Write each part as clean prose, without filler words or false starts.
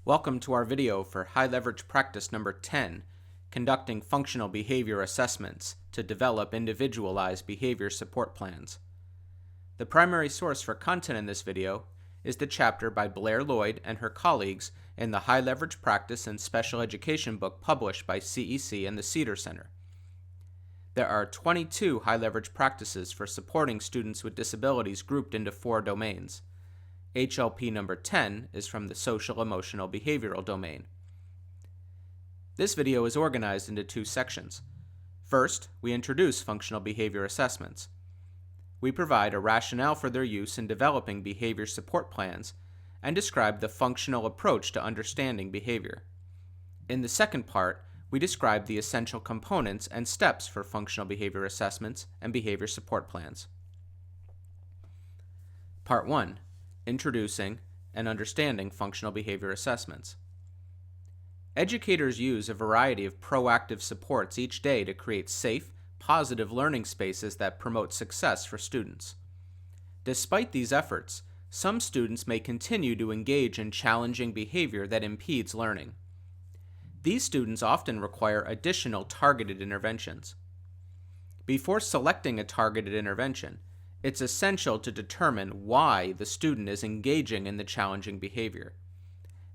Welcome to our video for High Leverage Practice number 10, Conducting Functional Behavior Assessments to Develop Individualized Behavior Support Plans. The primary source for content in this video is the chapter by Blair Lloyd and her colleagues in the High Leverage Practice and Special Education book published by CEC and the Cedar Center. There are 22 high leverage practices for supporting students with disabilities grouped into 4 domains. HLP number 10 is from the Social Emotional Behavioral domain. This video is organized into 2 sections. First, we introduce functional behavior assessments. We provide a rationale for their use in developing behavior support plans and describe the functional approach to understanding behavior. In the second part, we describe the essential components and steps for functional behavior assessments and behavior support plans. Part 1. Introducing and understanding functional behavior assessments. Educators use a variety of proactive supports each day to create safe, positive learning spaces that promote success for students. Despite these efforts, some students may continue to engage in challenging behavior that impedes learning. These students often require additional targeted interventions. Before selecting a targeted intervention, it's essential to determine why the student is engaging in the challenging behavior.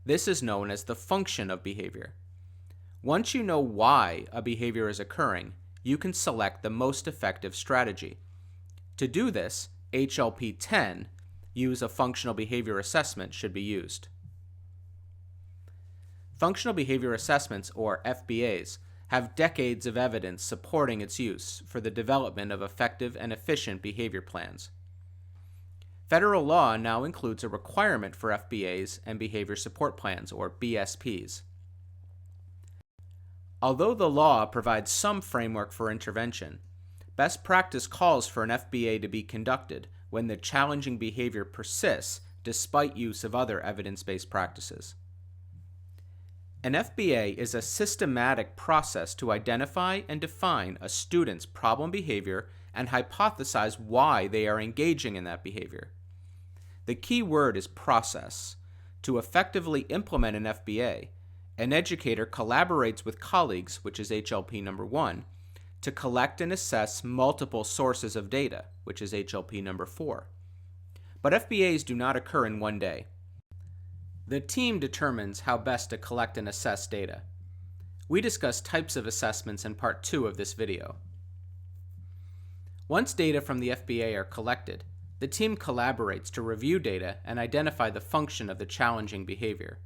This is known as the function of behavior. Once you know why a behavior is occurring, you can select the most effective strategy. To do this, HLP 10, use a functional behavior assessment, should be used. Functional behavior assessments, or FBAs, have decades of evidence supporting its use for the development of effective and efficient behavior plans. Federal law now includes a requirement for FBAs and behavior support plans, or BSPs. Although the law provides some framework for intervention, best practice calls for an FBA to be conducted when the challenging behavior persists despite use of other evidence-based practices. An FBA is a systematic process to identify and define a student's problem behavior and hypothesize why they are engaging in that behavior. The key word is process. To effectively implement an FBA, an educator collaborates with colleagues, which is HLP number 1, to collect and assess multiple sources of data, which is HLP number 4. But FBAs do not occur in one day. The team determines how best to collect and assess data. We discuss types of assessments in part 2 of this video. Once data from the FBA are collected, the team collaborates to review data and identify the function of the challenging behavior.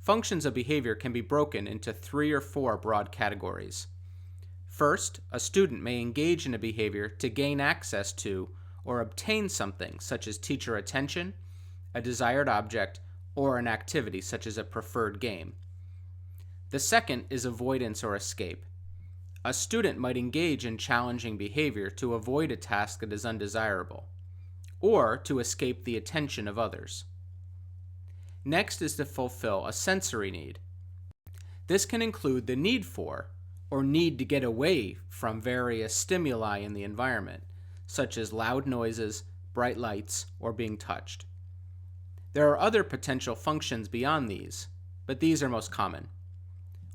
Functions of behavior can be broken into 3 or 4 broad categories. First, a student may engage in a behavior to gain access to or obtain something such as teacher attention, a desired object, or an activity such as a preferred game. The second is avoidance or escape. A student might engage in challenging behavior to avoid a task that is undesirable, or to escape the attention of others. Next is to fulfill a sensory need. This can include the need for, or need to get away from various stimuli in the environment, such as loud noises, bright lights, or being touched. There are other potential functions beyond these, but these are most common.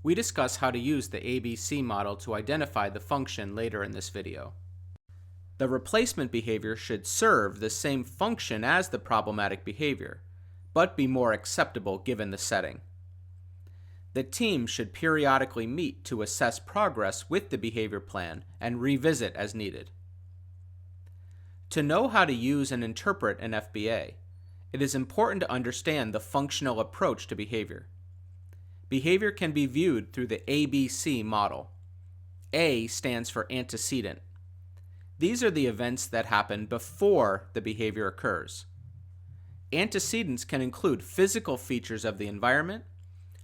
We discuss how to use the ABC model to identify the function later in this video. The replacement behavior should serve the same function as the problematic behavior, but be more acceptable given the setting. The team should periodically meet to assess progress with the behavior plan and revisit as needed. To know how to use and interpret an FBA, it is important to understand the functional approach to behavior. Behavior can be viewed through the ABC model. A stands for antecedent. These are the events that happen before the behavior occurs. Antecedents can include physical features of the environment,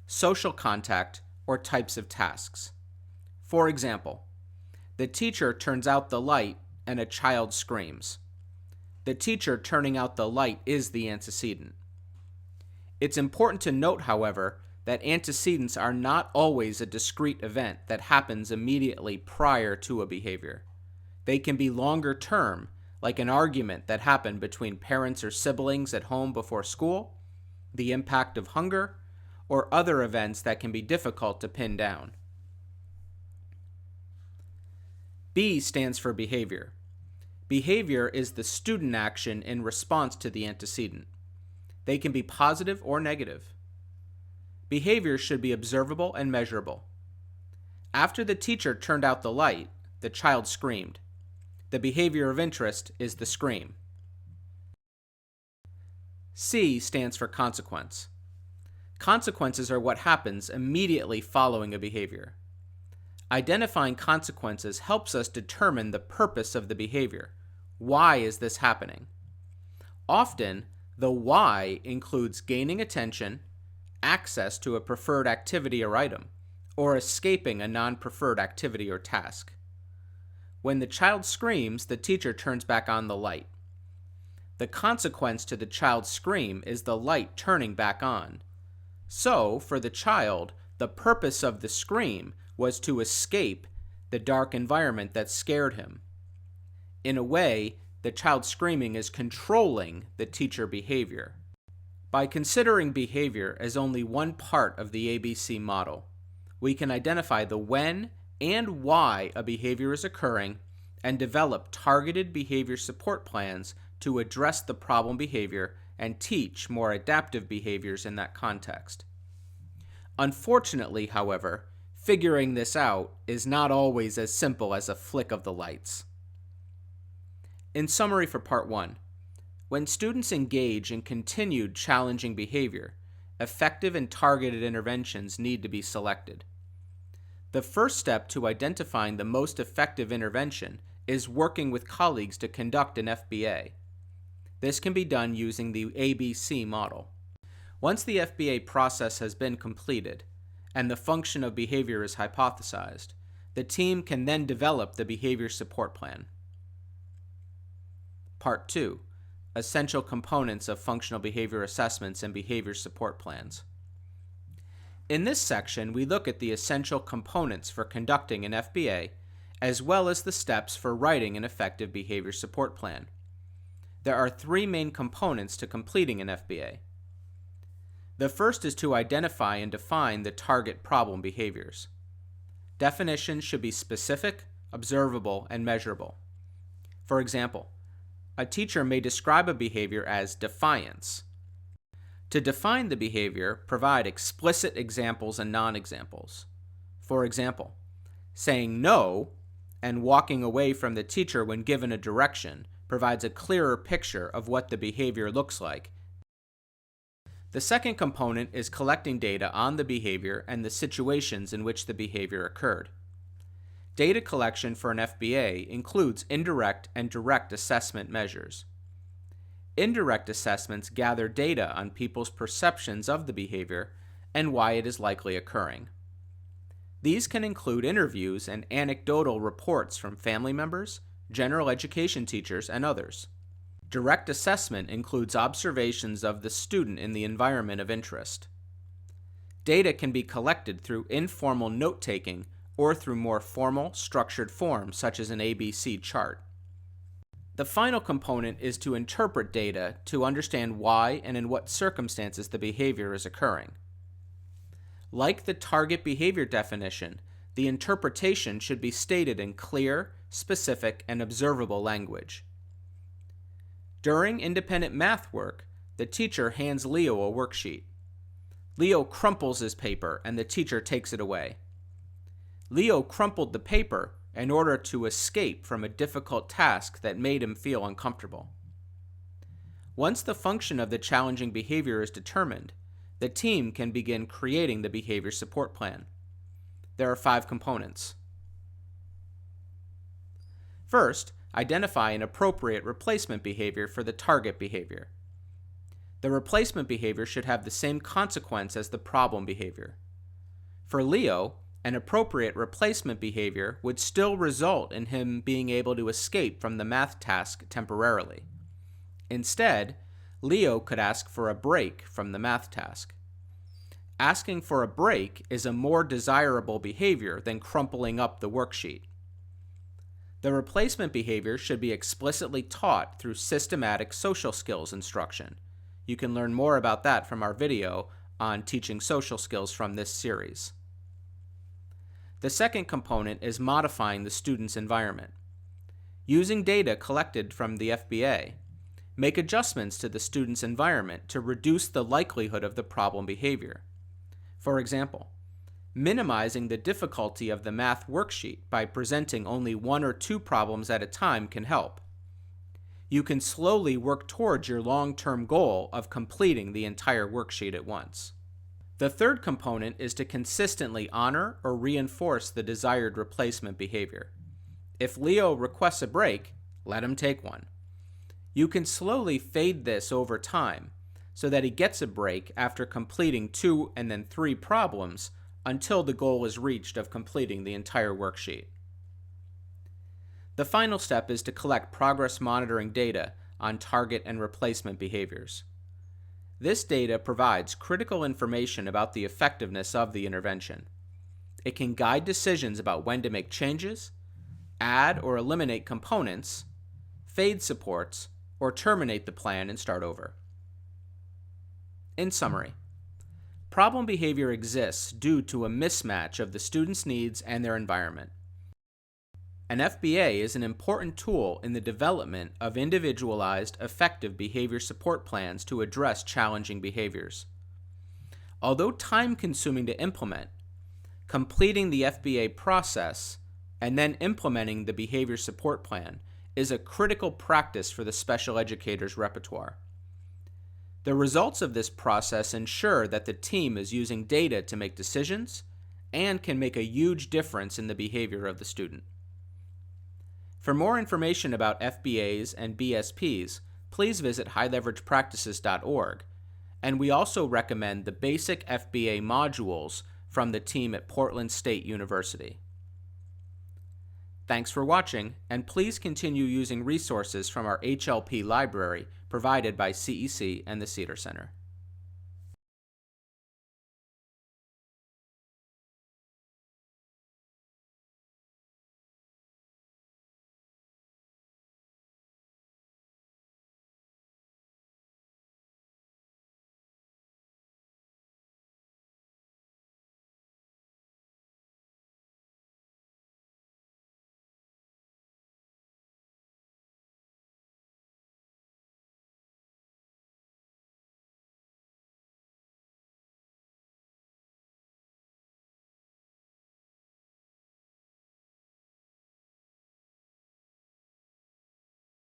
social contact, or types of tasks. For example, the teacher turns out the light and a child screams. The teacher turning out the light is the antecedent. It's important to note, however, that antecedents are not always a discrete event that happens immediately prior to a behavior. They can be longer term, like an argument that happened between parents or siblings at home before school, the impact of hunger, or other events that can be difficult to pin down. B stands for behavior. Behavior is the student action in response to the antecedent. They can be positive or negative. Behavior should be observable and measurable. After the teacher turned out the light, the child screamed. The behavior of interest is the scream. C stands for consequence. Consequences are what happens immediately following a behavior. Identifying consequences helps us determine the purpose of the behavior. Why is this happening? Often, the why includes gaining attention, access to a preferred activity or item, or escaping a non-preferred activity or task. When the child screams, the teacher turns back on the light. The consequence to the child's scream is the light turning back on. So, for the child, the purpose of the scream was to escape the dark environment that scared him. In a way, the child screaming is controlling the teacher behavior. By considering behavior as only one part of the ABC model, we can identify the when and why a behavior is occurring and develop targeted behavior support plans to address the problem behavior and teach more adaptive behaviors in that context. Unfortunately, however, figuring this out is not always as simple as a flick of the lights. In summary for Part 1, when students engage in continued challenging behavior, effective and targeted interventions need to be selected. The first step to identifying the most effective intervention is working with colleagues to conduct an FBA. This can be done using the ABC model. Once the FBA process has been completed and the function of behavior is hypothesized, the team can then develop the behavior support plan. Part 2. Essential components of functional behavior assessments and behavior support plans. In this section, we look at the essential components for conducting an FBA, as well as the steps for writing an effective behavior support plan. There are three main components to completing an FBA. The first is to identify and define the target problem behaviors. Definitions should be specific, observable, and measurable. For example, a teacher may describe a behavior as defiance. To define the behavior, provide explicit examples and non-examples. For example, saying no and walking away from the teacher when given a direction provides a clearer picture of what the behavior looks like. The second component is collecting data on the behavior and the situations in which the behavior occurred. Data collection for an FBA includes indirect and direct assessment measures. Indirect assessments gather data on people's perceptions of the behavior and why it is likely occurring. These can include interviews and anecdotal reports from family members, general education teachers, and others. Direct assessment includes observations of the student in the environment of interest. Data can be collected through informal note-taking or through more formal, structured forms such as an ABC chart. The final component is to interpret data to understand why and in what circumstances the behavior is occurring. Like the target behavior definition, the interpretation should be stated in clear, specific, and observable language. During independent math work, the teacher hands Leo a worksheet. Leo crumples his paper and the teacher takes it away. Leo crumpled the paper in order to escape from a difficult task that made him feel uncomfortable. Once the function of the challenging behavior is determined, the team can begin creating the behavior support plan. There are 5 components. First, identify an appropriate replacement behavior for the target behavior. The replacement behavior should have the same consequence as the problem behavior. For Leo, an appropriate replacement behavior would still result in him being able to escape from the math task temporarily. Instead, Leo could ask for a break from the math task. Asking for a break is a more desirable behavior than crumpling up the worksheet. The replacement behavior should be explicitly taught through systematic social skills instruction. You can learn more about that from our video on teaching social skills from this series. The second component is modifying the student's environment. Using data collected from the FBA, make adjustments to the student's environment to reduce the likelihood of the problem behavior. For example, minimizing the difficulty of the math worksheet by presenting only 1 or 2 problems at a time can help. You can slowly work towards your long-term goal of completing the entire worksheet at once. The third component is to consistently honor or reinforce the desired replacement behavior. If Leo requests a break, let him take one. You can slowly fade this over time so that he gets a break after completing 2 and then 3 problems until the goal is reached of completing the entire worksheet. The final step is to collect progress monitoring data on target and replacement behaviors. This data provides critical information about the effectiveness of the intervention. It can guide decisions about when to make changes, add or eliminate components, fade supports, or terminate the plan and start over. In summary, problem behavior exists due to a mismatch of the student's needs and their environment. An FBA is an important tool in the development of individualized, effective behavior support plans to address challenging behaviors. Although time-consuming to implement, completing the FBA process and then implementing the behavior support plan is a critical practice for the special educator's repertoire. The results of this process ensure that the team is using data to make decisions and can make a huge difference in the behavior of the student. For more information about FBAs and BSPs, please visit highleveragepractices.org, and we also recommend the basic FBA modules from the team at Portland State University. Thanks for watching, and please continue using resources from our HLP library provided by CEC and the Cedar Center.